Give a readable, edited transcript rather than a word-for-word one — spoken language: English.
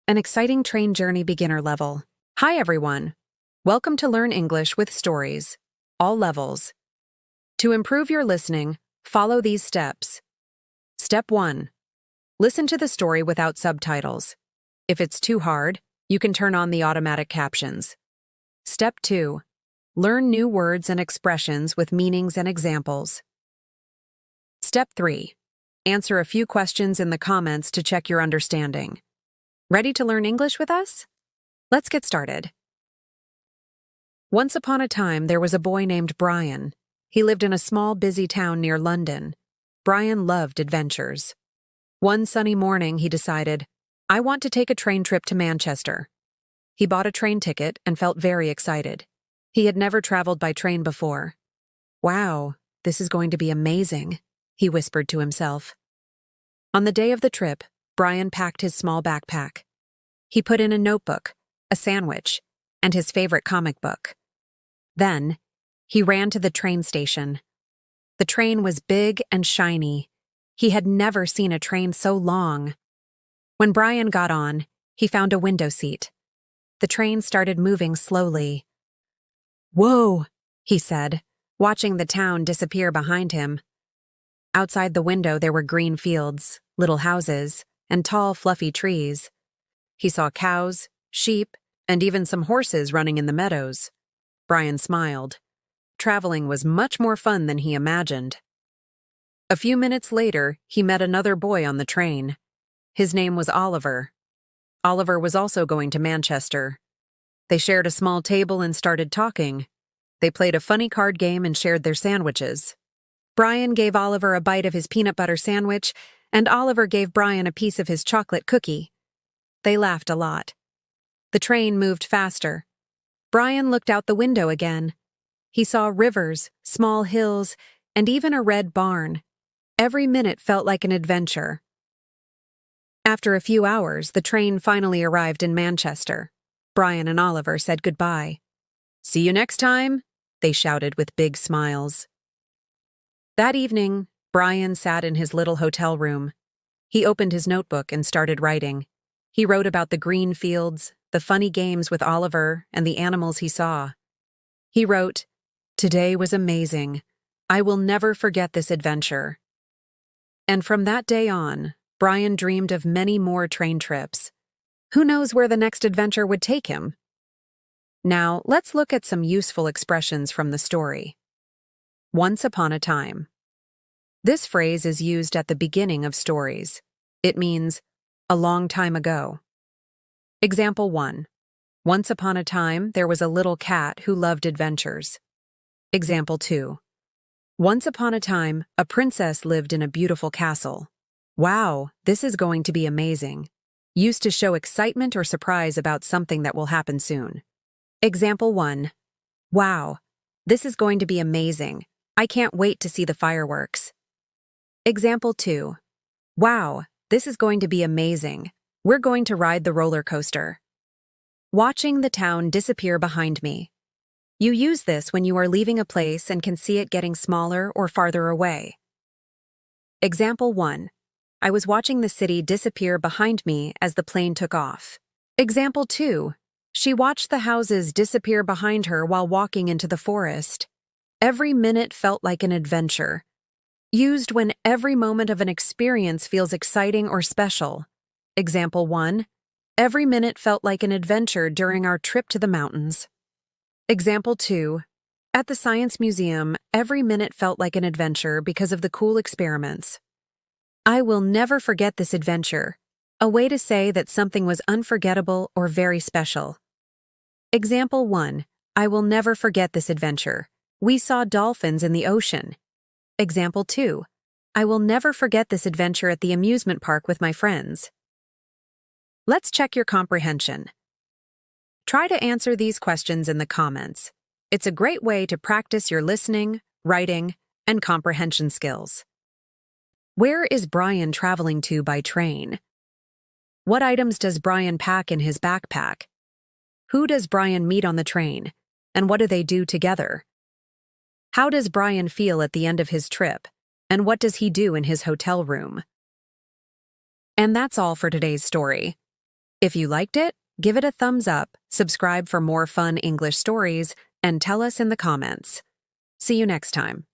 an exciting train journey beginner level. Hi everyone. Welcome to Learn English with Stories, all levels. To improve your listening, follow these steps. Step 1. Listen to the story without subtitles. If it's too hard, you can turn on the automatic captions. Step 2. Learn new words and expressions with meanings and examples. Step 3. Answer a few questions in the comments to check your understanding. Ready to learn English with us? Let's get started. Once upon a time, there was a boy named Brian. He lived in a small, busy town near London. Brian loved adventures. One sunny morning, he decided, I want to take a train trip to Manchester. He bought a train ticket and felt very excited. He had never traveled by train before. Wow, this is going to be amazing, he whispered to himself. On the day of the trip, Brian packed his small backpack. He put in a notebook, a sandwich, and his favorite comic book. Then, he ran to the train station. The train was big and shiny. He had never seen a train so long. When Brian got on, he found a window seat. The train started moving slowly. Whoa, he said, watching the town disappear behind him. Outside the window there were green fields, little houses, and tall, fluffy trees. He saw cows, sheep, and even some horses running in the meadows. Brian smiled. Traveling was much more fun than he imagined. A few minutes later, he met another boy on the train. His name was Oliver. Oliver was also going to Manchester. They shared a small table and started talking. They played a funny card game and shared their sandwiches. Brian gave Oliver a bite of his peanut butter sandwich, and Oliver gave Brian a piece of his chocolate cookie. They laughed a lot. The train moved faster. Brian looked out the window again. He saw rivers, small hills, and even a red barn. Every minute felt like an adventure. After a few hours, the train finally arrived in Manchester. Brian and Oliver said goodbye. See you next time, they shouted with big smiles. That evening, Brian sat in his little hotel room. He opened his notebook and started writing. He wrote about the green fields, the funny games with Oliver, and the animals he saw. He wrote, Today was amazing. I will never forget this adventure. And from that day on, Brian dreamed of many more train trips. Who knows where the next adventure would take him? Now, let's look at some useful expressions from the story. Once upon a time. This phrase is used at the beginning of stories. It means, a long time ago. Example 1. Once upon a time, there was a little cat who loved adventures. Example 2. Once upon a time, a princess lived in a beautiful castle. Wow, this is going to be amazing. Used to show excitement or surprise about something that will happen soon. Example 1. Wow, this is going to be amazing. I can't wait to see the fireworks. Example 2. Wow, this is going to be amazing. We're going to ride the roller coaster. Watching the town disappear behind me. You use this when you are leaving a place and can see it getting smaller or farther away. Example 1. I was watching the city disappear behind me as the plane took off. Example 2. She watched the houses disappear behind her while walking into the forest. Every minute felt like an adventure. Used when every moment of an experience feels exciting or special. Example 1. Every minute felt like an adventure during our trip to the mountains. Example 2. At the Science Museum, every minute felt like an adventure because of the cool experiments. I will never forget this adventure. A way to say that something was unforgettable or very special. Example 1. I will never forget this adventure. We saw dolphins in the ocean. Example 2. I will never forget this adventure at the amusement park with my friends. Let's check your comprehension. Try to answer these questions in the comments. It's a great way to practice your listening, writing, and comprehension skills. Where is Brian traveling to by train? What items does Brian pack in his backpack? Who does Brian meet on the train, and what do they do together? How does Brian feel at the end of his trip, and what does he do in his hotel room? And that's all for today's story. If you liked it, give it a thumbs up, subscribe for more fun English stories, and tell us in the comments. See you next time.